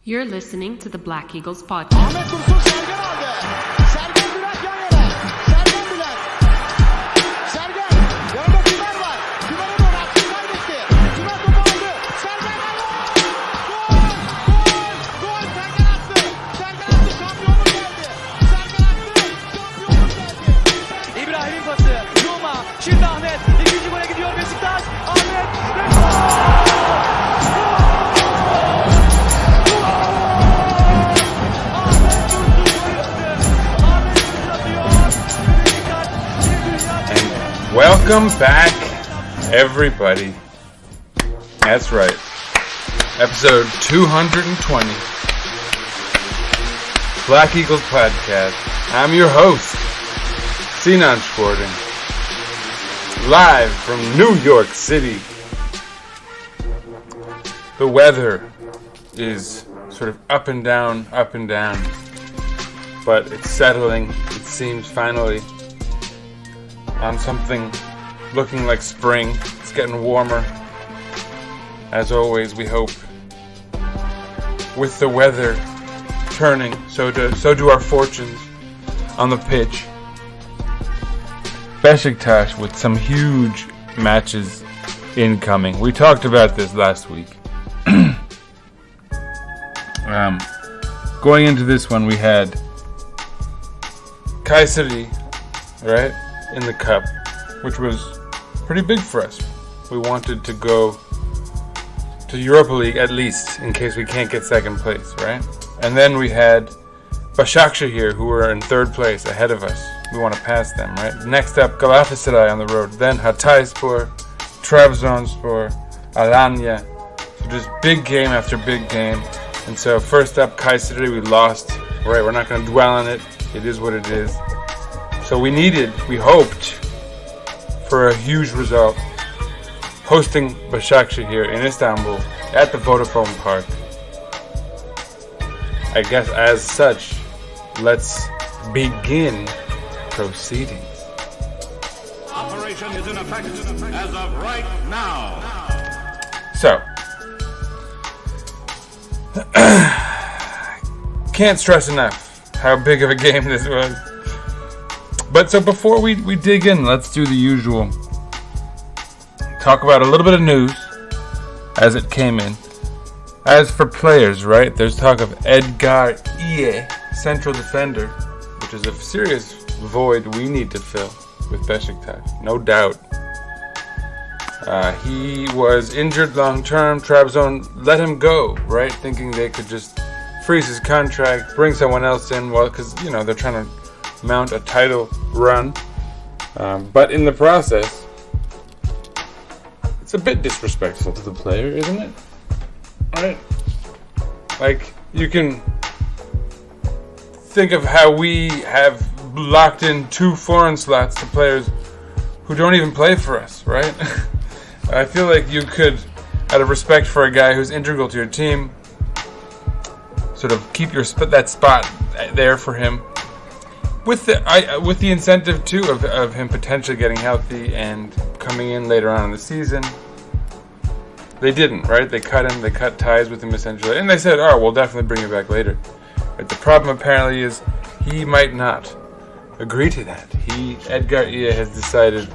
You're listening to the Black Eagles podcast. İbrahim'in pası, Zuma, şimdi Ahmet, ikinci gole gidiyor Beşiktaş, Ahmet, Welcome back, everybody. That's right. Episode 220. Black Eagles Podcast. I'm your host, Sinan Sporting. Live from New York City. The weather is sort of up and down. But it's settling, it seems, finally. On something looking like spring. It's getting warmer. As always, we hope. With the weather turning, so do our fortunes on the pitch. Beşiktaş with some huge matches incoming. We talked about this last week. Going into this one, we had Kayseri, right? In the cup, which was pretty big for us. We wanted to go to Europa League at least, in case we can't get second place, right? And then we had Başakşehir, who were in third place ahead of us. We want to pass them, right? Next up, Galatasaray on the road. Then Hatayspor, Trabzonspor, Alanya. So just big game after big game. And so first up, Kayseri, we lost. Right, we're not going to dwell on it. It is what it is. So we hoped for a huge result, hosting Başakşehir in Istanbul at the Vodafone Park. I guess as such, let's begin proceedings. Operation is in effect as of right now. So, can't stress enough how big of a game this was. But so before we dig in, let's do the usual. Talk about a little bit of news as it came in. As for players, right, there's talk of Edgar Ie, central defender, which is a serious void we need to fill with Beşiktaş, no doubt. He was injured long term. Trabzon let him go, right, thinking they could just freeze his contract, bring someone else in, well, because, they're trying to mount a title run, but in the process, it's a bit disrespectful to the player, isn't it? Right? Like, you can think of how we have locked in 2 foreign slots to players who don't even play for us, right? I feel like you could, out of respect for a guy who's integral to your team, sort of keep that spot there for him. With the incentive too of him potentially getting healthy and coming in later on in the season. They didn't, right? They cut him. They cut ties with him essentially, and they said, "Oh, we'll definitely bring you back later." But the problem apparently is he might not agree to that. Edgar Ie has decided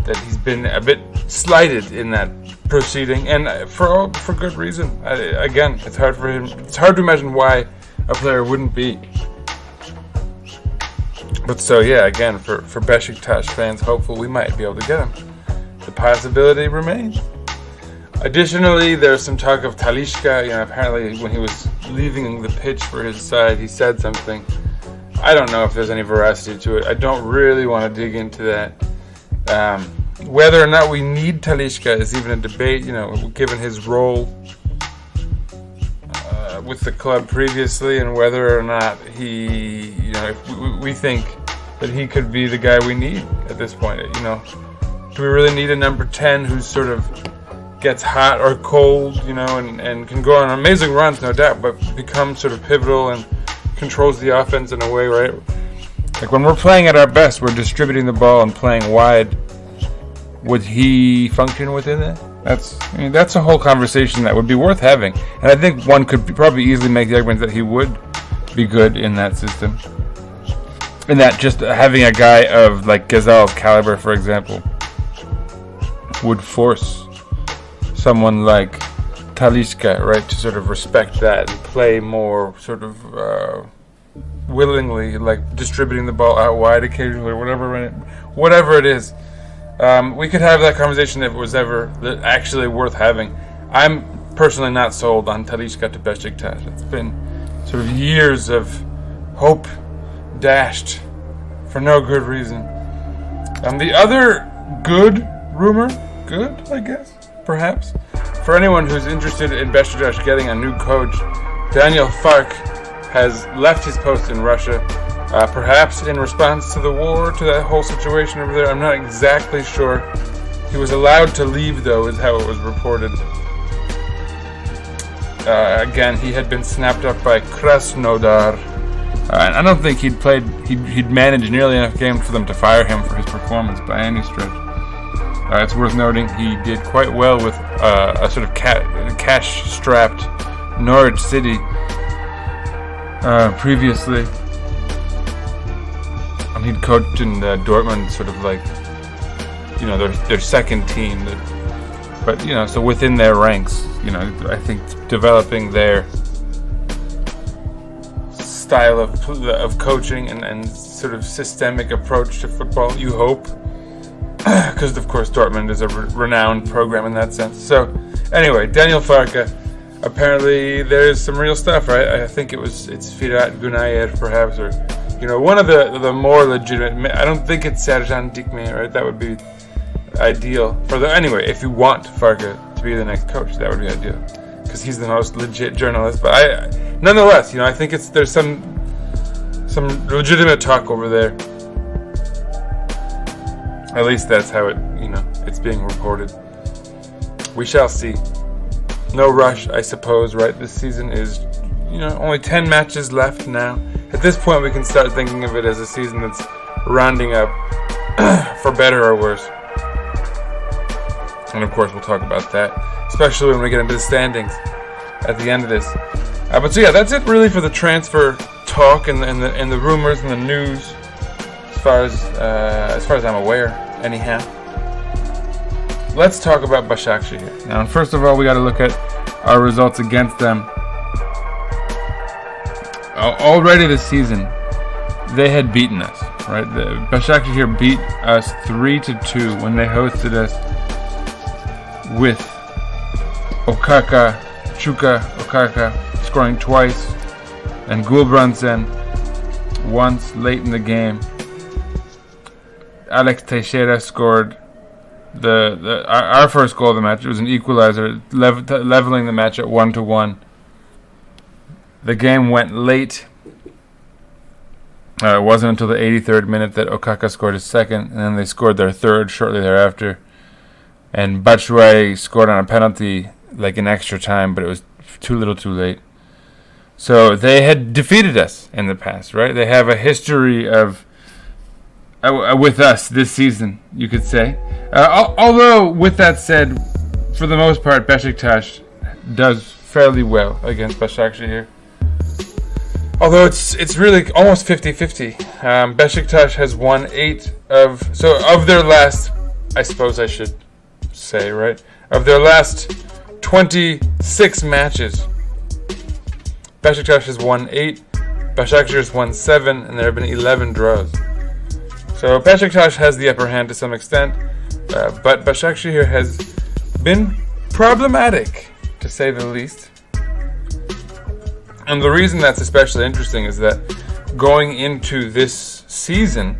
that he's been a bit slighted in that proceeding, and for good reason. Again, it's hard for him. It's hard to imagine why a player wouldn't be. But so yeah, again, for Beşiktaş fans, hopeful we might be able to get him. The possibility remains. Additionally, there's some talk of Talisca. Apparently when he was leaving the pitch for his side, he said something. I don't know if there's any veracity to it. I don't really want to dig into that. Whether or not we need Talisca is even a debate, given his role with the club previously, and whether or not he, if we think that he could be the guy we need at this point. Do we really need a number 10 who sort of gets hot or cold, and can go on amazing runs, no doubt, but becomes sort of pivotal and controls the offense in a way, right? Like when we're playing at our best, we're distributing the ball and playing wide. Would he function within that? That's a whole conversation that would be worth having. And I think one could probably easily make the argument that he would be good in that system. And that just having a guy of like Gazal's caliber, for example, would force someone like Talisca, right, to sort of respect that and play more sort of willingly, like distributing the ball out wide occasionally, or whatever it is. We could have that conversation if it was ever actually worth having. I'm personally not sold on Talisca to Beşiktaş. It's been sort of years of hope dashed for no good reason. The other good rumor, I guess, perhaps, for anyone who's interested in Beşiktaş getting a new coach, Daniel Farke has left his post in Russia, perhaps in response to the war, to that whole situation over there. I'm not exactly sure. He was allowed to leave, though, is how it was reported. Again, he had been snapped up by Krasnodar. And I don't think he'd managed nearly enough games for them to fire him for his performance by any stretch. It's worth noting he did quite well with a sort of cash-strapped Norwich City previously. He'd coached in Dortmund, sort of like, their second team. But, so within their ranks, I think developing their style of coaching and sort of systemic approach to football, you hope. Because, of course, Dortmund is a renowned program in that sense. So, anyway, Daniel Farke, apparently there's some real stuff, right? I think it's Firat Günayer, perhaps, or, one of the more legitimate. I don't think it's Serjan Dikme, right? That would be ideal. Anyway, if you want Farke to be the next coach, that would be ideal. Because he's the most legit journalist. But nonetheless, I think there's some legitimate talk over there. At least that's how it's being reported. We shall see. No rush, I suppose, right? This season is, only 10 matches left now. At this point, we can start thinking of it as a season that's rounding up, for better or worse. And of course, we'll talk about that, especially when we get into the standings at the end of this. But so yeah, that's it really for the transfer talk and the rumors and the news. As far as I'm aware, anyhow. Let's talk about Başakşehir. Now, first of all, we got to look at our results against them. Already this season, they had beaten us, right? Başakşehir beat us 3-2 when they hosted us with Chuka Okaka scoring twice, and Gulbrandsen once late in the game. Alex Teixeira scored our first goal of the match. It was an equalizer, leveling the match at 1-1. The game went late. It wasn't until the 83rd minute that Okaka scored his second, and then they scored their third shortly thereafter. And Batshuayi scored on a penalty, like in extra time, but it was too little too late. So they had defeated us in the past, right? They have a history of with us this season, you could say. Although, with that said, for the most part, Beşiktaş does fairly well against Başakşehir. Although it's really almost 50-50. Beşiktaş has won 8 of their last, I suppose I should say, right? Of their last 26 matches, Beşiktaş has won 8, Başakşehir has won 7, and there have been 11 draws. So Beşiktaş has the upper hand to some extent, but Başakşehir has been problematic, to say the least. And the reason that's especially interesting is that going into this season,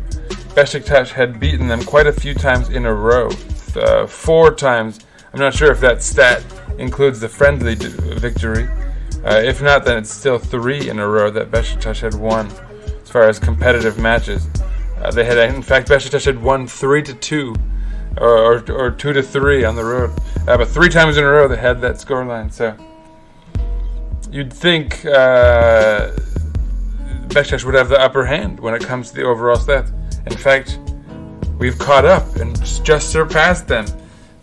Beşiktaş had beaten them quite a few times in a row. 4 times. I'm not sure if that stat includes the friendly victory. If not, then it's still 3 in a row that Beşiktaş had won as far as competitive matches. They had, in fact, Beşiktaş had won 3-2 or 2-3 on the road. But 3 times in a row they had that scoreline. So you'd think Beşiktaş would have the upper hand when it comes to the overall stats. In fact, we've caught up and just surpassed them.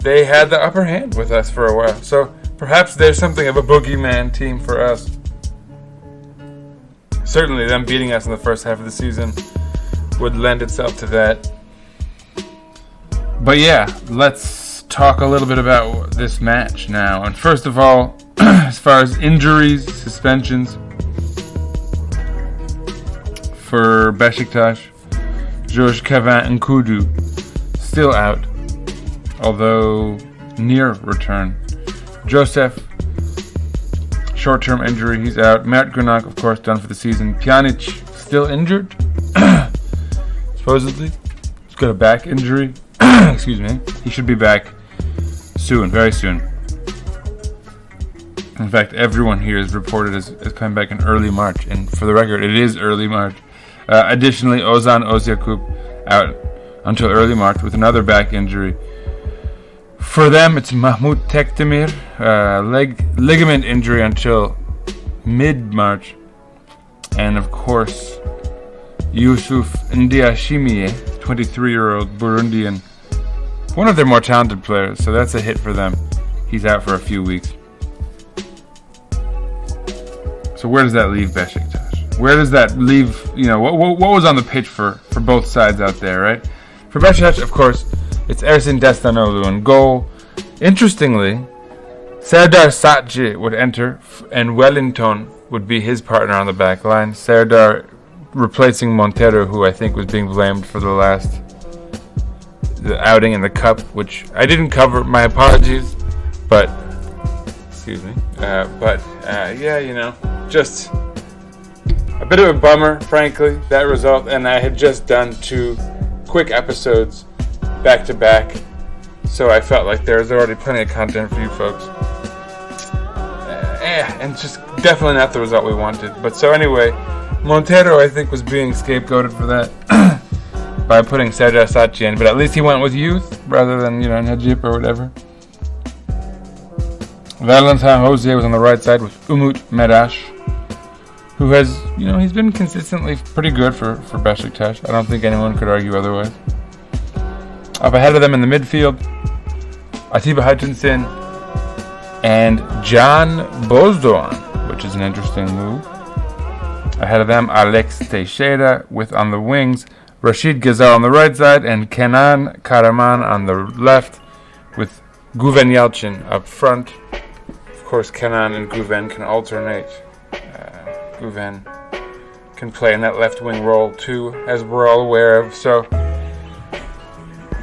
they had the upper hand with us for a while. So perhaps there's something of a boogeyman team for us. Certainly them beating us in the first half of the season would lend itself to that. But yeah, let's talk a little bit about this match now. And first of all, as far as injuries, suspensions for Beşiktaş, Georges Kevin Nkudu still out, although near return. Joseph, short-term injury, he's out. Mert Grunak, of course, done for the season. Pjanic, still injured, supposedly. He's got a back injury. Excuse me. He should be back soon, very soon. In fact, everyone here is reported as coming back in early March, and for the record, it is early March. Additionally, Ozan Özyakup out until early March with another back injury. For them, it's Mahmut Tekdemir, ligament injury until mid-March. And of course, Yusuf Ndiashimiye, 23-year-old Burundian, one of their more talented players, so that's a hit for them. He's out for a few weeks. So where does that leave Beşiktaş? Where does that leave, what was on the pitch for both sides out there, right? For Beşiktaş, of course, it's Ersin Destanoğlu in goal. Interestingly, Serdar Satçı would enter, and Wellington would be his partner on the back line. Serdar replacing Montero, who I think was being blamed for the outing in the cup, which I didn't cover. My apologies, but excuse me. Just a bit of a bummer, frankly, that result. And I had just done 2 quick episodes back to back, so I felt like there was already plenty of content for you folks. And just definitely not the result we wanted. But so anyway, Montero, I think, was being scapegoated for that by putting Serdar Satçı in, but at least he went with youth rather than, Necip or whatever. Valentin Jose was on the right side with Umut Meraş, who has, he's been consistently pretty good for Beşiktaş. I don't think anyone could argue otherwise. Up ahead of them in the midfield, Atiba Hutchinson and Can Bozdoğan, which is an interesting move. Ahead of them, Alex Teixeira with on the wings, Rashid Ghazal on the right side, and Kenan Karaman on the left, with Guven Yalçın up front. Of course, Kenan and Guven can alternate. Guven can play in that left wing role too, as we're all aware of. So,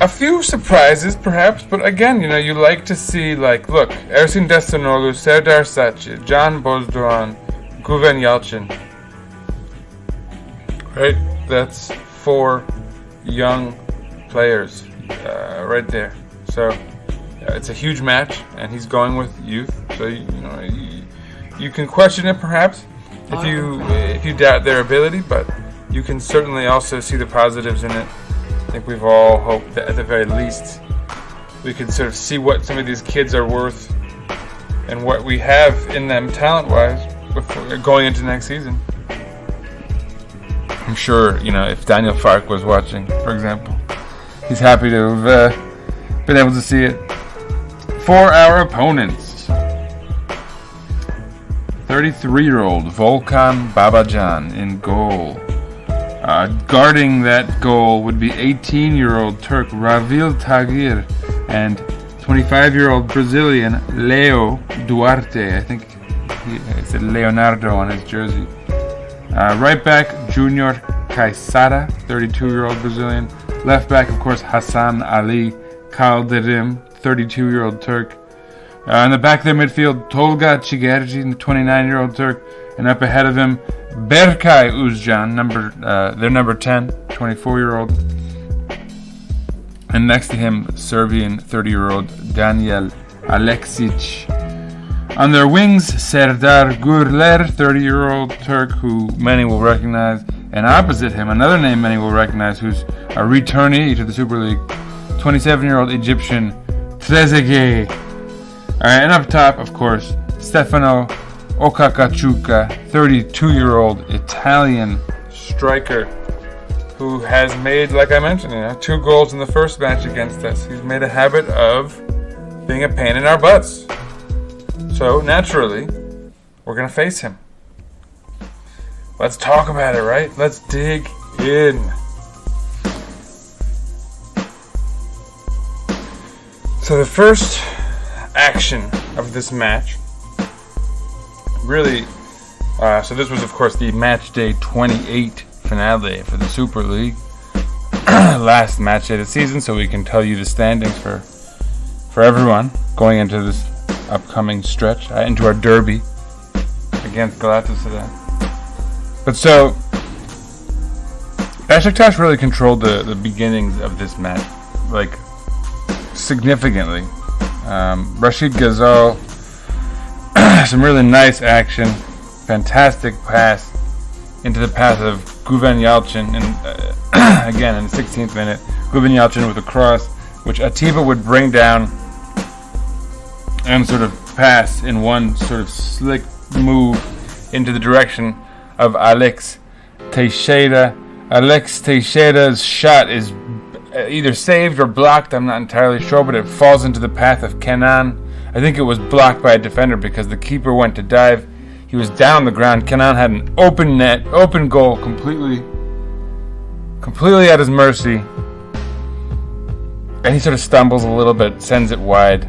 a few surprises perhaps, but again, you like to see, look, Ersin Destanoğlu, Serdar Satçı, Can Bozdoğan, Guven Yalçın. Right? That's 4 young players right there. So, it's a huge match, and he's going with youth. So, you can question it perhaps if you doubt their ability, but you can certainly also see the positives in it. I think we've all hoped that at the very least we could sort of see what some of these kids are worth and what we have in them talent-wise before going into next season. I'm sure, if Daniel Farke was watching, for example, he's happy to have been able to see it. For our opponents, 33-year-old Volkan Babacan in goal. Guarding that goal would be 18-year-old Turk Ravil Tagir and 25-year-old Brazilian Leo Duarte. I think he said Leonardo on his jersey. Right back, Junior Caixara, 32-year-old Brazilian. Left back, of course, Hassan Ali Kalderim, 32-year-old Turk. In the back of their midfield, Tolga Cigerci, the 29-year-old Turk. And up ahead of him, Berkay Uzcan, their number 10, 24-year-old. And next to him, Serbian 30-year-old Daniel Aleksic. On their wings, Serdar Gürler, 30-year-old Turk, who many will recognize. And opposite him, another name many will recognize, who's a returnee to the Super League, 27-year-old Egyptian Trezeguet. Alright, and up top, of course, Stefano Okakachuka, 32-year-old Italian striker, who has made, like I mentioned, 2 goals in the first match against us. He's made a habit of being a pain in our butts. So, naturally, we're going to face him. Let's talk about it, right? Let's dig in. So the first action of this match, really, so this was of course the match day 28 finale for the Super League. Last match day of the season, so we can tell you the standings for everyone going into this upcoming stretch, into our derby against Galatasaray. But so, Beşiktaş really controlled the beginnings of this match, like, significantly. Rashid Ghazal, some really nice action, fantastic pass into the path of Guven Yalçın, and again in the 16th minute, Guven Yalçın with a cross, which Atiba would bring down and sort of pass in one sort of slick move into the direction of Alex Teixeira. Alex Teixeira's shot is either saved or blocked, I'm not entirely sure, but it falls into the path of Kenan. I think it was blocked by a defender because the keeper went to dive. He was down on the ground. Kenan had an open net, open goal, completely at his mercy. And he sort of stumbles a little bit, sends it wide.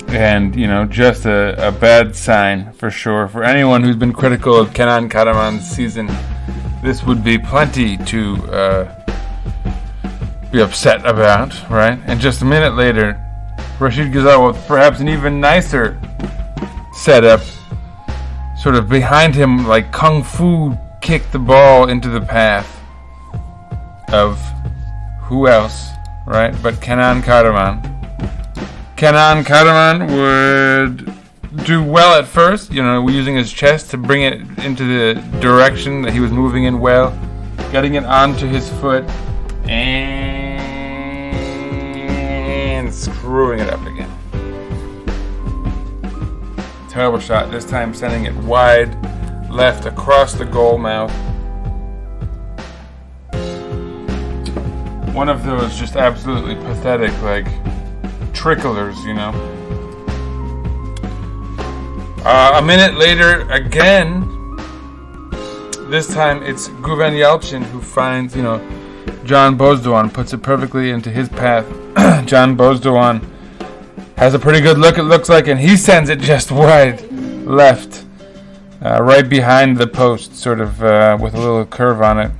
And, just a bad sign for sure. For anyone who's been critical of Kenan Karaman's season, this would be plenty to be upset about, right? And just a minute later, Rashid Ghazal with perhaps an even nicer setup, sort of behind him, like kung fu, kicked the ball into the path of who else, right? But Kenan Karaman. Kenan Karaman would do well at first, using his chest to bring it into the direction that he was moving in well, getting it onto his foot, and screwing it up again. Terrible shot, this time sending it wide left across the goal mouth. One of those just absolutely pathetic, like, tricklers, A minute later, again, this time it's Guven Yalçın who finds, Can Bozdoğan, puts it perfectly into his path. Can Bozdoğan has a pretty good look, it looks like, and he sends it just wide left, right behind the post, sort of with a little curve on it.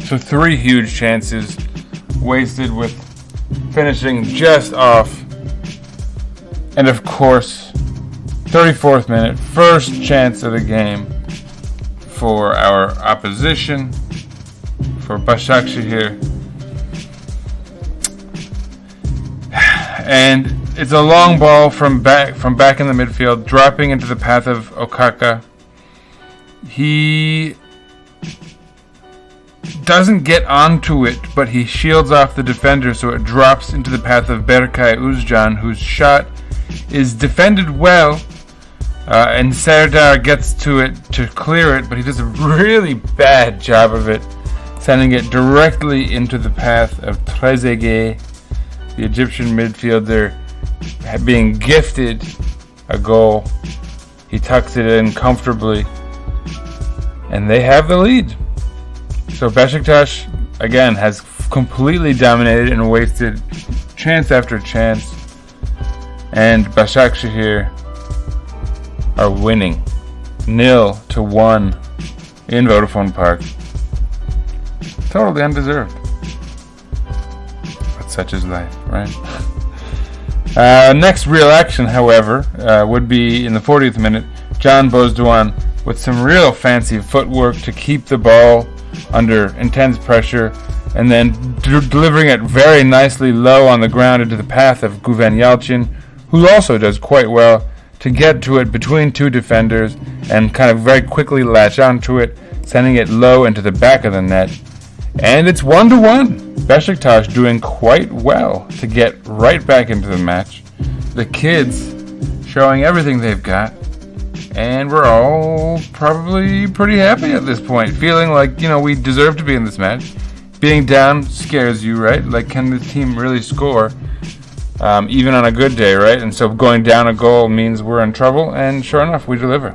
So 3 huge chances wasted, with finishing just off. And of course, 34th minute, first chance of the game for our opposition, for Başakşehir. And it's a long ball from back in the midfield, dropping into the path of Okaka. He doesn't get onto it, but he shields off the defender, so it drops into the path of Berkay Özcan, whose shot is defended well, and Serdar gets to it to clear it, but he does a really bad job of it, sending it directly into the path of Trezeguet, the Egyptian midfielder, being gifted a goal. He tucks it in comfortably, and they have the lead. So Beşiktaş, again, has completely dominated and wasted chance after chance. And Başakşehir are winning 0-1 in Vodafone Park. Totally undeserved. But such is life, right? Next real action, however, would be in the 40th minute. Can Bozdoğan with some real fancy footwork to keep the ball under intense pressure, and then delivering it very nicely low on the ground into the path of Guven Yalçın, who also does quite well to get to it between 2 defenders and kind of very quickly latch onto it, sending it low into the back of the net. And it's 1-1. Beşiktaş doing quite well to get right back into the match. The kids showing everything they've got. And we're all probably pretty happy at this point, feeling like, we deserve to be in this match. being down scares you, right? Like, can the team really score, even on a good day, right? And so going down a goal means we're in trouble, and sure enough, we deliver.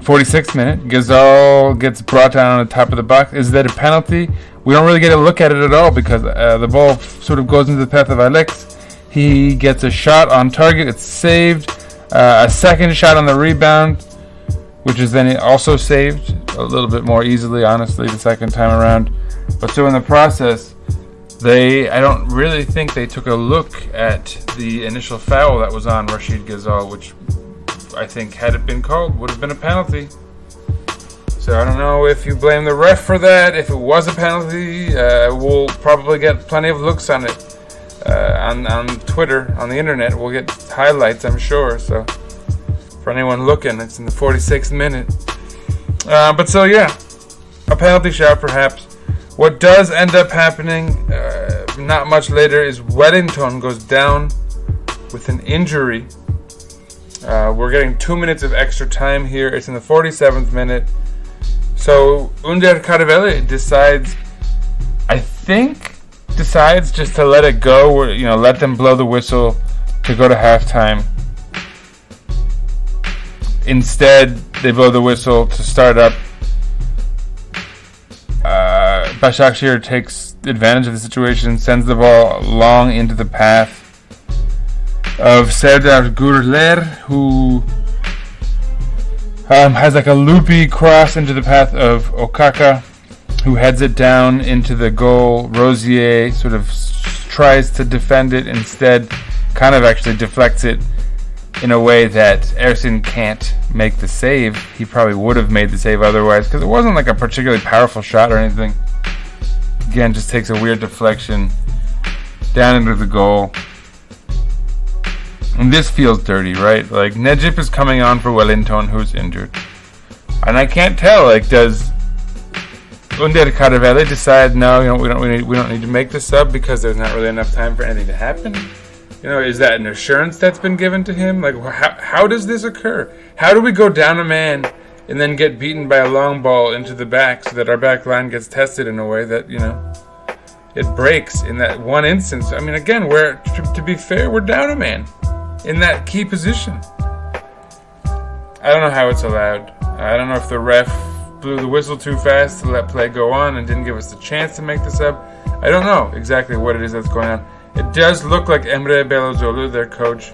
46th minute, Gazal gets brought down on the top of the box. Is that a penalty? We don't really get a look at it at all because the ball sort of goes into the path of Alex. He gets a shot on target. It's saved. A second shot on the rebound, which is then also saved a little bit more easily, honestly, the second time around. But so in the process, I don't really think they took a look at the initial foul that was on Rachid Gazal, which I think, had it been called, would have been a penalty. So I don't know if you blame the ref for that. If it was a penalty, we'll probably get plenty of looks on it on Twitter, on the internet. We'll get highlights, I'm sure. So for anyone looking, it's in the 46th minute. But so yeah, a penalty shot perhaps. What does end up happening not much later is Wellington goes down with an injury. We're getting 2 minutes of extra time here. It's in the 47th minute. So Under Carvelle decides just to let it go, let them blow the whistle to go to halftime. Instead, they blow the whistle to start up. Başakşehir takes advantage of the situation, sends the ball long into the path of Serdar Gürler, who has like a loopy cross into the path of Okaka, who heads it down into the goal. Rosier sort of tries to defend it, instead kind of actually deflects it in a way that Ersin can't make the save. He probably would have made the save otherwise, because it wasn't like a particularly powerful shot or anything. Again, just takes a weird deflection down into the goal. And this feels dirty, right? Like, Necip is coming on for Wellington, who's injured. And I can't tell, like, does Under Carvelle decide, no, we don't need to make the sub because there's not really enough time for anything to happen? Is that an assurance that's been given to him? Like, how does this occur? How do we go down a man and then get beaten by a long ball into the back so that our back line gets tested in a way that, it breaks in that one instance? I mean, again, to be fair, we're down a man in that key position. I don't know how it's allowed. I don't know if the ref blew the whistle too fast to let play go on and didn't give us the chance to make the sub. I don't know exactly what it is that's going on. It does look like Emre Belözoğlu, their coach,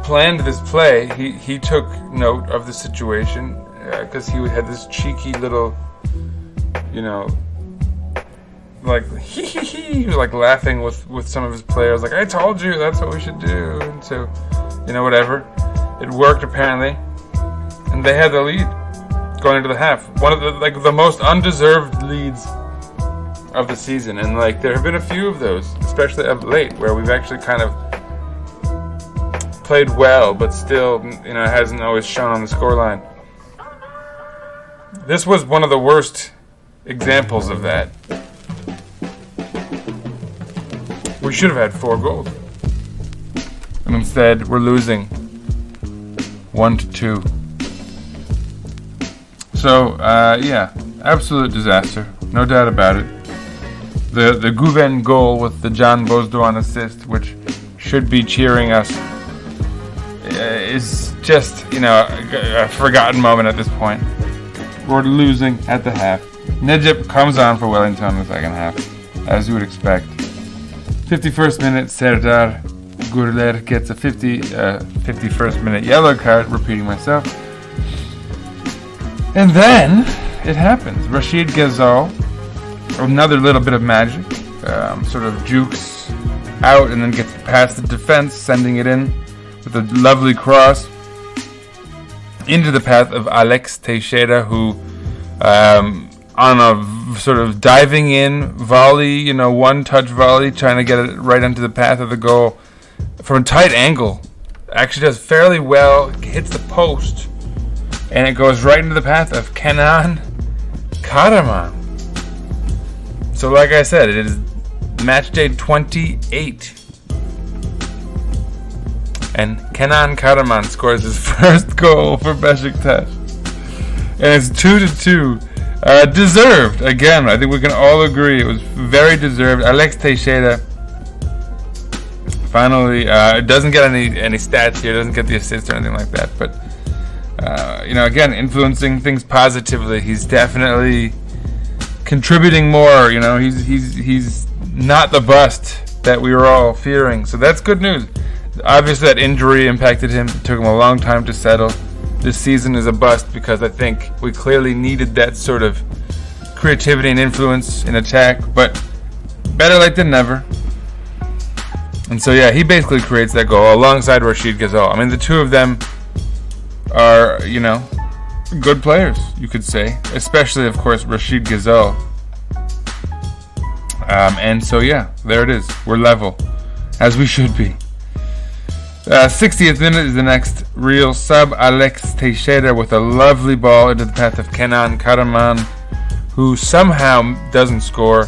planned this play. He took note of the situation because he had this cheeky little, like he was like laughing with some of his players, like, I told you that's what we should do. And so, whatever. It worked apparently, and they had the lead going into the half. One of the most undeserved leads of the season, and there have been a few of those, especially of late, where we've actually kind of played well, but still, it hasn't always shown on the scoreline. This was one of the worst examples of that. We should have had 4 goals, and instead we're losing 1-2. So, yeah, absolute disaster, no doubt about it. The Guven goal with the Can Bozdoğan assist, which should be cheering us, is just, a forgotten moment at this point. We're losing at the half. Necip comes on for Wellington in the second half, as you would expect. 51st minute, Serdar Gürler gets a 51st minute yellow card, repeating myself. And then it happens. Rachid Gazal, another little bit of magic, sort of jukes out and then gets past the defense, sending it in with a lovely cross into the path of Alex Teixeira, who on a sort of diving in volley, one-touch volley, trying to get it right onto the path of the goal from a tight angle, actually does fairly well, hits the post, and it goes right into the path of Kenan Karaman. So like I said, it is match day 28. And Kenan Karaman scores his first goal for Beşiktash. And it's 2-2. Deserved. Again, I think we can all agree it was very deserved. Alex Teixeira finally doesn't get any stats here, doesn't get the assist or anything like that, but again, influencing things positively. He's definitely contributing more. He's not the bust that we were all fearing, so that's good news. Obviously, that injury impacted him. It took him a long time to settle. This season is a bust because I think we clearly needed that sort of creativity and influence in attack, but better late than never. And so, yeah, he basically creates that goal alongside Rashid Ghazal. I mean, the two of them are, good players, you could say. Especially, of course, Rashid Ghazal. And so, yeah, there it is. We're level, as we should be. 60th minute is the next real sub. Alex Teixeira with a lovely ball into the path of Kenan Karaman, who somehow doesn't score.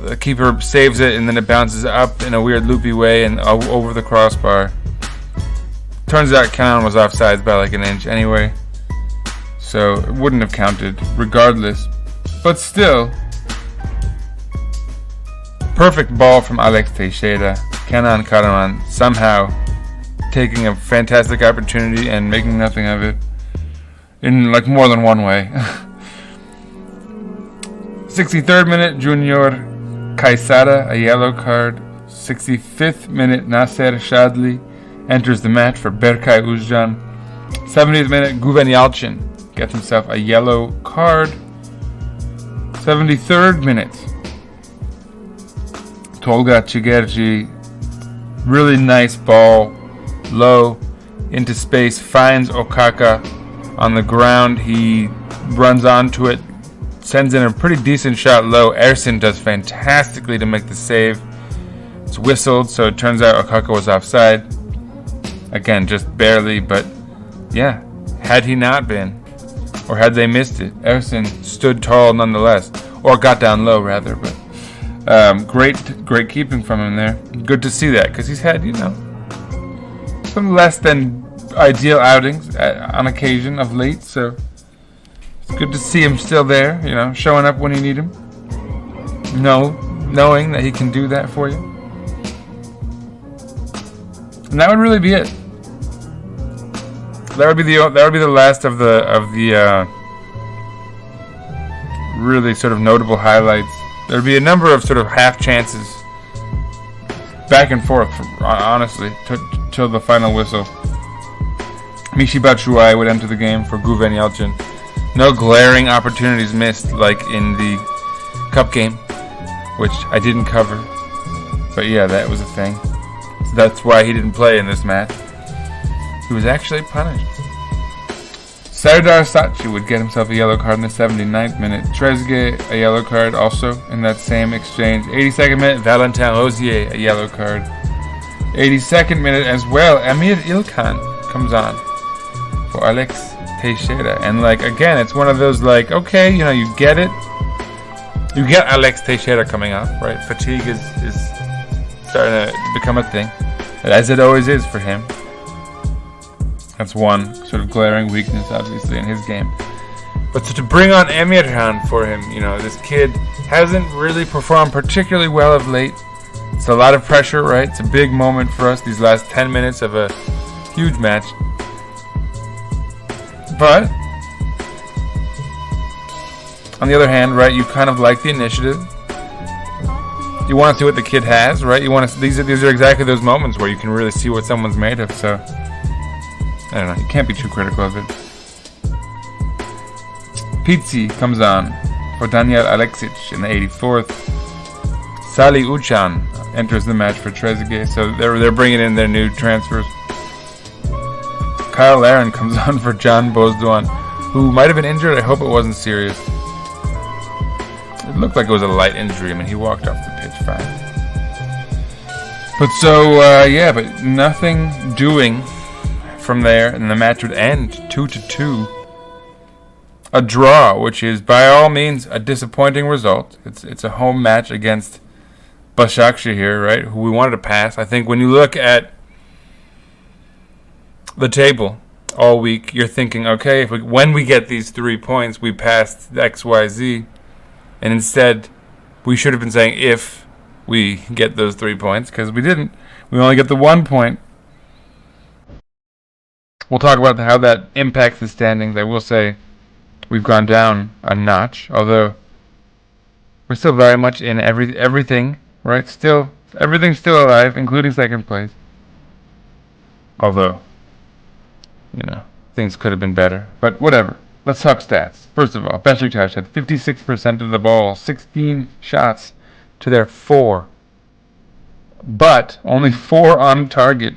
The keeper saves it, and then it bounces up in a weird loopy way and over the crossbar. Turns out Kenan was offsides by like an inch anyway, so it wouldn't have counted regardless. But still, perfect ball from Alex Teixeira. Kenan Karaman somehow taking a fantastic opportunity and making nothing of it in like more than one way. 63rd minute, Junior Kaisara, a yellow card. 65th minute, Nasser Shadli enters the match for Berkay Uzcan. 70th minute, Guven Yalchin gets himself a yellow card. 73rd minute, Tolga Cigerci, really nice ball, low, into space, finds Okaka on the ground. He runs onto it, sends in a pretty decent shot low. Ersin does fantastically to make the save. It's whistled, so it turns out Okaka was offside. Again, just barely, but yeah, had he not been, or had they missed it, Ersin stood tall nonetheless, or got down low rather, but great keeping from him there. Good to see that, because he's had, some less than ideal outings on occasion of late, so it's good to see him still there, showing up when you need him. Knowing that he can do that for you. And that would really be it. That would be the last of the really sort of notable highlights. There would be a number of sort of half chances, back and forth, honestly, till the final whistle. Michy Batshuayi would enter the game for Guven Yalchin. No glaring opportunities missed like in the cup game, which I didn't cover. But yeah, that was a thing. That's why he didn't play in this match. He was actually punished. Serdar Sachi would get himself a yellow card in the 79th minute. Trezeguet, a yellow card also in that same exchange. 82nd minute, Valentin Rosier, a yellow card. 82nd minute as well, Emir Ilkan comes on for Alex Teixeira. And again, it's one of those okay, you get it. You get Alex Teixeira coming off, right? Fatigue is starting to become a thing, as it always is for him. That's one sort of glaring weakness, obviously, in his game. But so to bring on Emirhan for him, this kid hasn't really performed particularly well of late. It's a lot of pressure, right? It's a big moment for us, these last 10 minutes of a huge match. But on the other hand, right, you kind of like the initiative. You want to see what the kid has, right? You want to. These are exactly those moments where you can really see what someone's made of. So I don't know. You can't be too critical of it. Pizzi comes on for Daniel Alexic in the 84th. Salih Uçan enters the match for Trezeguet. So they're bringing in their new transfers. Kyle Larin comes on for Can Bozdoğan, who might have been injured. I hope it wasn't serious. It looked like it was a light injury. I mean, he walked off the pitch fine. But so, but nothing doing from there, and the match would end 2-2. A draw, which is by all means a disappointing result. It's a home match against Başakşehir, right? Who we wanted to pass. I think when you look at the table, all week, you're thinking, okay, when we get these 3 points, we passed XYZ. And instead, we should have been saying if we get those 3 points, because we didn't. We only get the 1 point. We'll talk about how that impacts the standings. I will say we've gone down a notch, although we're still very much in everything, right? Still, everything's still alive, including second place. Although, things could have been better. But whatever. Let's talk stats. First of all, Beşiktaş had 56% of the ball, 16 shots to their 4. But only 4 on target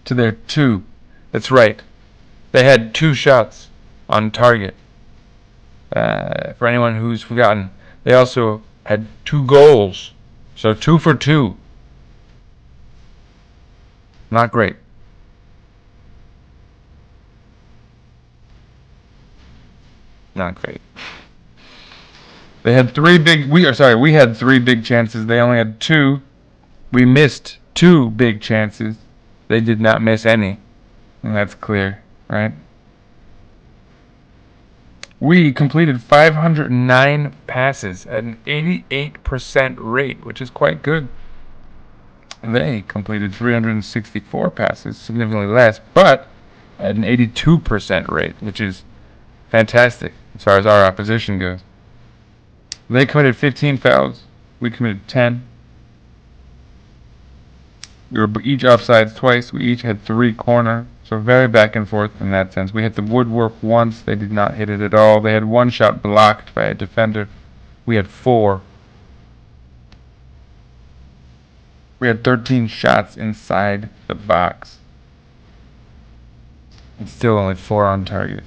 to their 2. That's right. They had 2 shots on target. For anyone who's forgotten, they also had 2 goals. So 2 for 2. Not great. Not great. They had 3 big... We had 3 big chances. They only had 2. We missed 2 big chances. They did not miss any. And that's clear, right? We completed 509 passes at an 88% rate, which is quite good. They completed 364 passes, significantly less, but at an 82% rate, which is fantastic as far as our opposition goes. They committed 15 fouls. We committed 10. We were each offsides twice. We each had 3 corners. So very back and forth in that sense. We hit the woodwork once. They did not hit it at all. They had 1 shot blocked by a defender. We had 4. We had 13 shots inside the box. And still only 4 on target.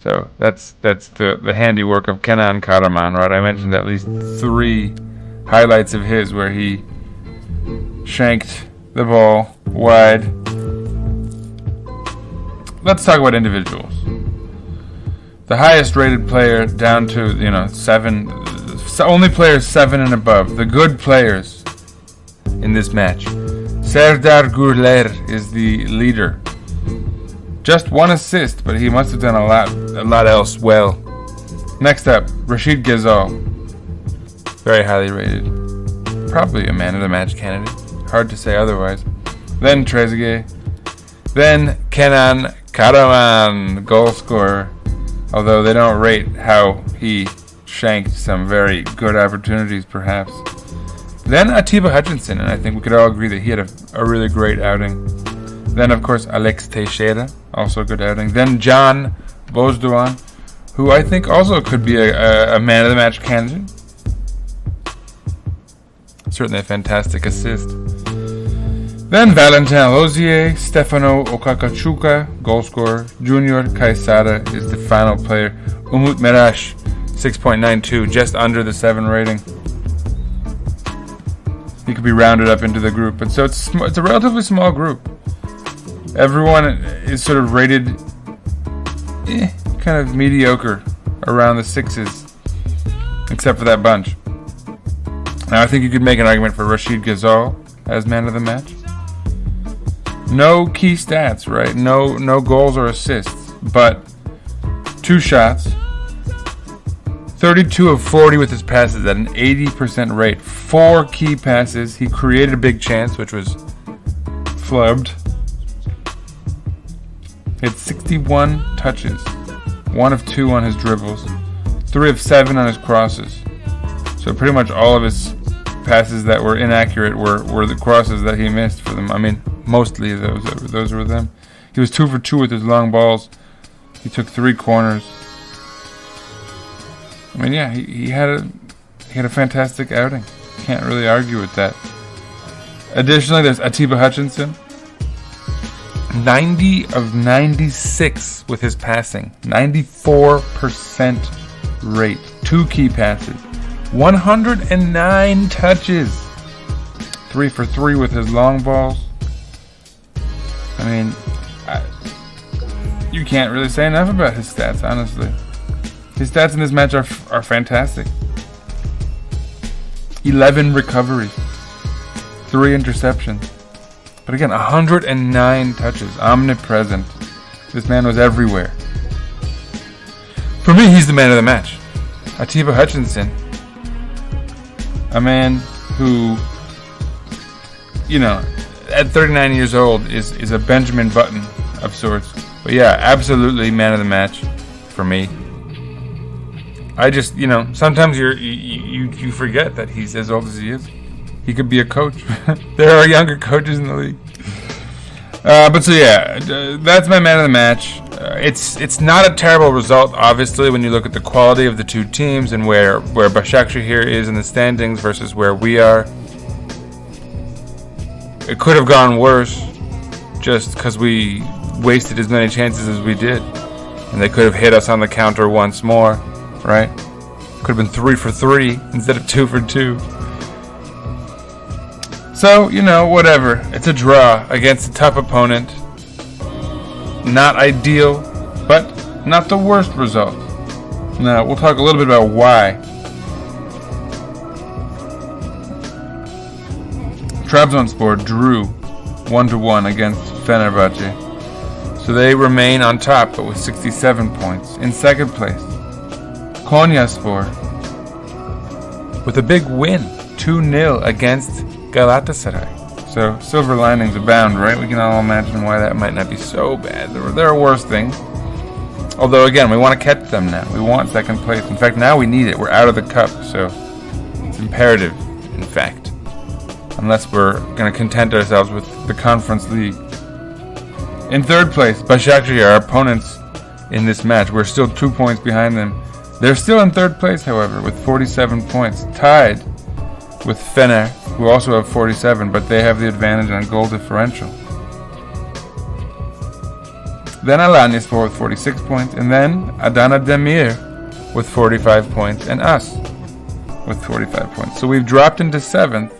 So that's the handiwork of Kenan Karaman, right? I mentioned at least 3 highlights of his where he shanked the ball wide. Let's talk about individuals. The highest rated player down to, 7, only players 7 and above. The good players in this match. Serdar Gürler is the leader. Just 1 assist, but he must have done a lot else well. Next up, Rashid Ghezal. Very highly rated. Probably a man of the match candidate. Hard to say otherwise. Then Trezeguet. Then Kenan Karaman, goal scorer. Although they don't rate how he shanked some very good opportunities, perhaps. Then Atiba Hutchinson, and I think we could all agree that he had a really great outing. Then, of course, Alex Teixeira, also a good outing. Then John Bozdoğan, who I think also could be a man of the match candidate. Certainly a fantastic assist. Then Valentin Lozier, Stefano Okakachuka, goal scorer. Junior Caesada is the final player. Umut Meraş, 6.92, just under the 7 rating. He could be rounded up into the group. But so it's a relatively small group. Everyone is sort of rated kind of mediocre around the 6s, except for that bunch. Now I think you could make an argument for Rashid Ghezal as man of the match. No key stats, right? No goals or assists, but 2 shots, 32 of 40 with his passes at an 80% rate. 4 key passes. He created a big chance, which was flubbed. He had 61 touches, 1 of 2 on his dribbles, 3 of 7 on his crosses. So pretty much all of his passes that were inaccurate were the crosses that he missed for them. I mean, mostly those were them. He was 2 for 2 with his long balls. He took 3 corners. I mean, yeah, he had a fantastic outing. Can't really argue with that. Additionally, there's Atiba Hutchinson. 90 of 96 with his passing. 94% rate. 2 key passes. 109 touches. 3 for 3 with his long balls. I mean, you can't really say enough about his stats, honestly. His stats in this match are fantastic. 11 recoveries. 3 interceptions. But again, 109 touches, omnipresent. This man was everywhere. For me, he's the man of the match. Atiba Hutchinson, a man who, at 39 years old is a Benjamin Button of sorts. But yeah, absolutely man of the match for me. I just, sometimes you forget that he's as old as he is. He could be a coach. There are younger coaches in the league. But so yeah, that's my man of the match. It's not a terrible result, obviously, when you look at the quality of the two teams and where Başakşehir is in the standings versus where we are. It could have gone worse just because we wasted as many chances as we did. And they could have hit us on the counter once more, right? Could have been 3 for 3 instead of 2 for 2. So, whatever. It's a draw against a tough opponent. Not ideal, but not the worst result. Now, we'll talk a little bit about why. Trabzonspor drew 1-1 against Fenerbahce. So they remain on top, but with 67 points. In second place, Konyaspor with a big win, 2-0 against Galatasaray. So silver linings abound, right? We can all imagine why that might not be so bad. There are worse things. Although, again, we want to catch them now. We want second place. In fact, now we need it. We're out of the cup, so it's imperative, in fact. Unless we're going to content ourselves with the Conference League. In third place, Başakşehir, our opponents in this match. We're still 2 points behind them. They're still in third place, however, with 47 points. Tied with Fener, who also have 47, but they have the advantage on goal differential. Then Alanyaspor with 46 points, and then Adana Demir with 45 points, and us with 45 points. So we've dropped into 7th,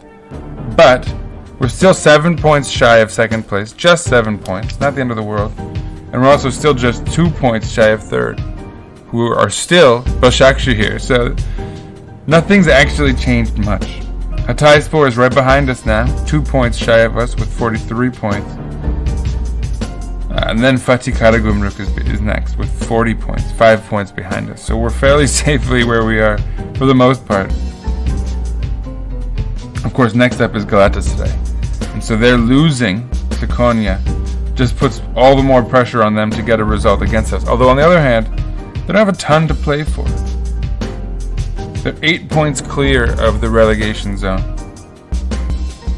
but we're still 7 points shy of second place, just 7 points, not the end of the world. And we're also still just 2 points shy of third, who are still Başakşehir. So nothing's actually changed much. Hatayspor is right behind us now, 2 points shy of us with 43 points. And then Fatih Karagümrük is next with 40 points, 5 points behind us. So we're fairly safely where we are for the most part. Of course, next up is Galatasaray. And so they're losing to Konya. Just puts all the more pressure on them to get a result against us. Although on the other hand, they don't have a ton to play for. They're 8 points clear of the relegation zone.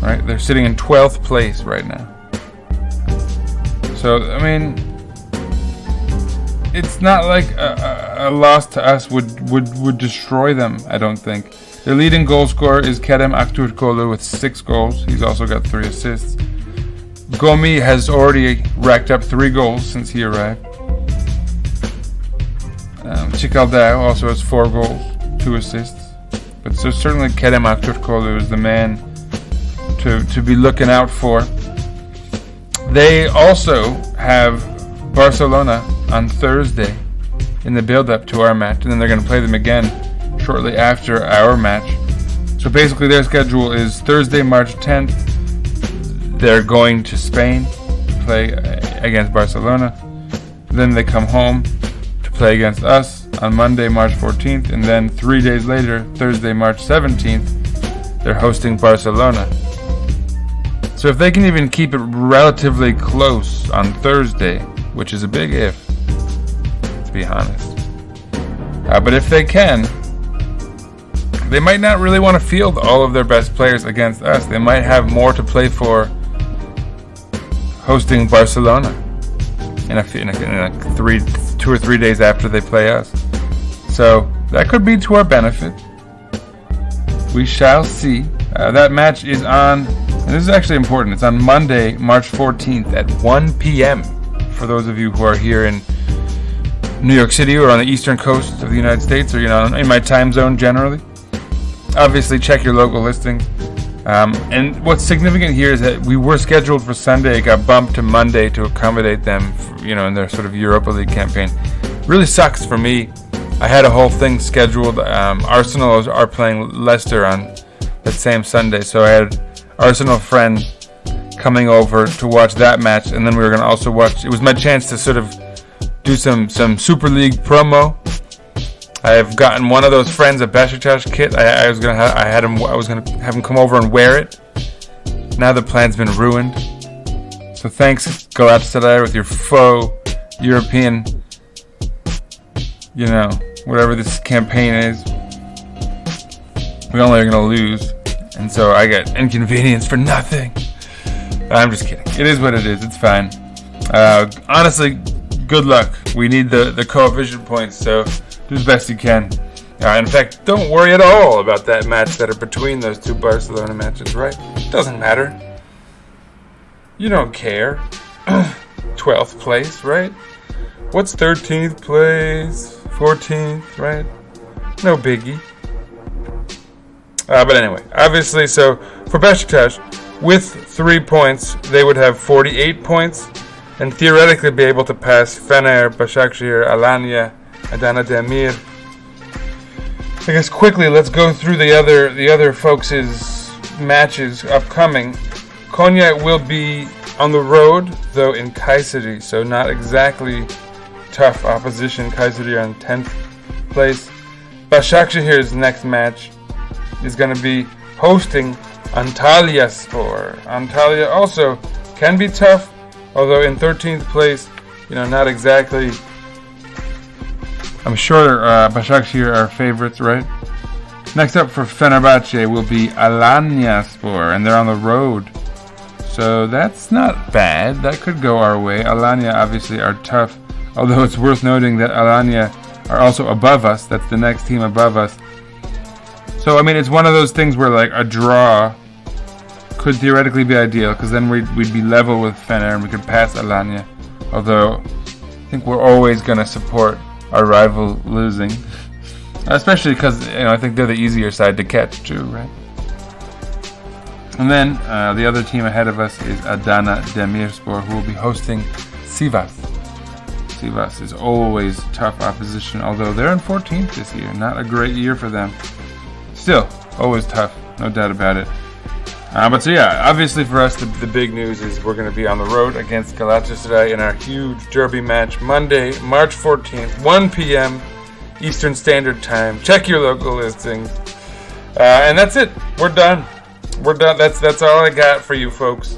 Right? They're sitting in 12th place right now. So, I mean, it's not like a loss to us would destroy them, I don't think. Their leading goal scorer is Kerem Aktürkoğlu with 6 goals. He's also got 3 assists. Gomi has already racked up 3 goals since he arrived. Çikaldao also has 4 goals, 2 assists. But so certainly Kerem Aktürkoğlu is the man to be looking out for. They also have Barcelona on Thursday in the build-up to our match, and then they're going to play them again shortly after our match. So basically their schedule is Thursday, March 10th. They're going to Spain to play against Barcelona. Then they come home to play against us on Monday, March 14th. And then 3 days later, Thursday, March 17th, they're hosting Barcelona. So if they can even keep it relatively close on Thursday, which is a big if, to be honest. But if they can, they might not really want to field all of their best players against us. They might have more to play for hosting Barcelona in 2 or 3 days after they play us. So that could be to our benefit. We shall see. That match is on, and this is actually important, it's on Monday, March 14th at 1 p.m. for those of you who are here in New York City or on the eastern coast of the United States, or in my time zone generally. Obviously, check your local listings. And what's significant here is that we were scheduled for Sunday. It got bumped to Monday to accommodate them, in their sort of Europa League campaign. Really sucks for me. I had a whole thing scheduled. Arsenal are playing Leicester on that same Sunday, so I had Arsenal friend coming over to watch that match, and then we were going to also watch. It was my chance to sort of do some Super League promo. I've gotten one of those friends a Beşiktaş kit. I was gonna have him come over and wear it. Now the plan's been ruined. So thanks, Galatasaray, with your faux European, whatever this campaign is. We only are gonna lose, and so I get inconvenience for nothing. I'm just kidding. It is what it is. It's fine. Honestly, good luck. We need the coefficient points, so do the best you can. In fact, don't worry at all about that match that are between those two Barcelona matches, right? Doesn't matter. You don't care. 12th place, right? What's 13th place? 14th, right? No biggie. But anyway, obviously, so for Beşiktaş, with 3 points, they would have 48 points and theoretically be able to pass Fener, Başakşehir, Alanya, Adana Demir. I guess quickly, let's go through the other folks' matches upcoming. Konya will be on the road, though in Kayseri, so not exactly tough opposition. Kayseri on 10th place. Başakşehir's next match is going to be hosting Antalyaspor. Antalya also can be tough, although in 13th place, not exactly. I'm sure Başakşehir are favorites, right? Next up for Fenerbahce will be Alanyaspor, and they're on the road. So that's not bad. That could go our way. Alanya obviously are tough, although it's worth noting that Alanya are also above us. That's the next team above us. So, it's one of those things where, like, a draw could theoretically be ideal, because then we'd be level with Fener and we could pass Alanya. Although, I think we're always going to support our rival losing. Especially because, I think they're the easier side to catch, too, right? And then, the other team ahead of us is Adana Demirspor, who will be hosting Sivas. Sivas is always tough opposition, although they're in 14th this year. Not a great year for them. Still, always tough, no doubt about it. Obviously for us, the big news is we're going to be on the road against Galatasaray in our huge derby match Monday, March 14th, 1 p.m. Eastern Standard Time. Check your local listings. And that's it. We're done. That's all I got for you folks.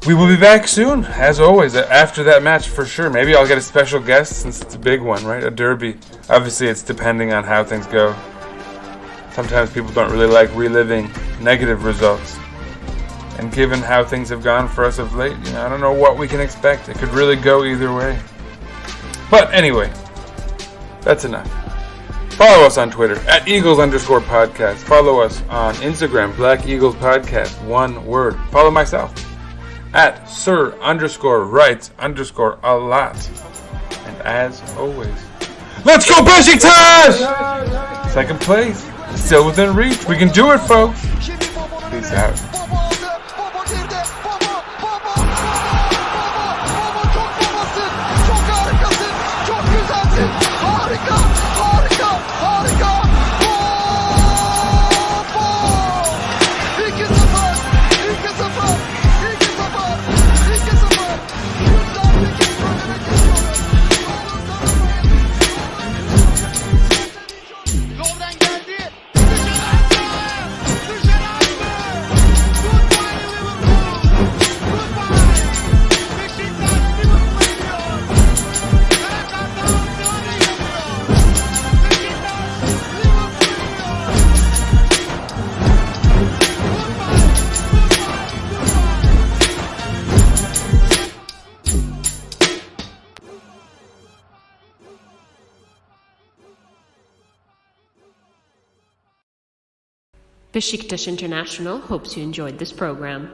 We will be back soon, as always, after that match for sure. Maybe I'll get a special guest since it's a big one, right? A derby. Obviously, it's depending on how things go. Sometimes people don't really like reliving negative results. And given how things have gone for us of late, I don't know what we can expect. It could really go either way. But anyway, that's enough. Follow us on Twitter at Eagles_podcast. Follow us on Instagram, Black Eagles Podcast, one word. Follow myself at Sir_writes_a_lot. And as always, let's go Beşiktaş! Second place, still within reach. We can do it, folks. Peace out. Beşiktaş International hopes you enjoyed this program.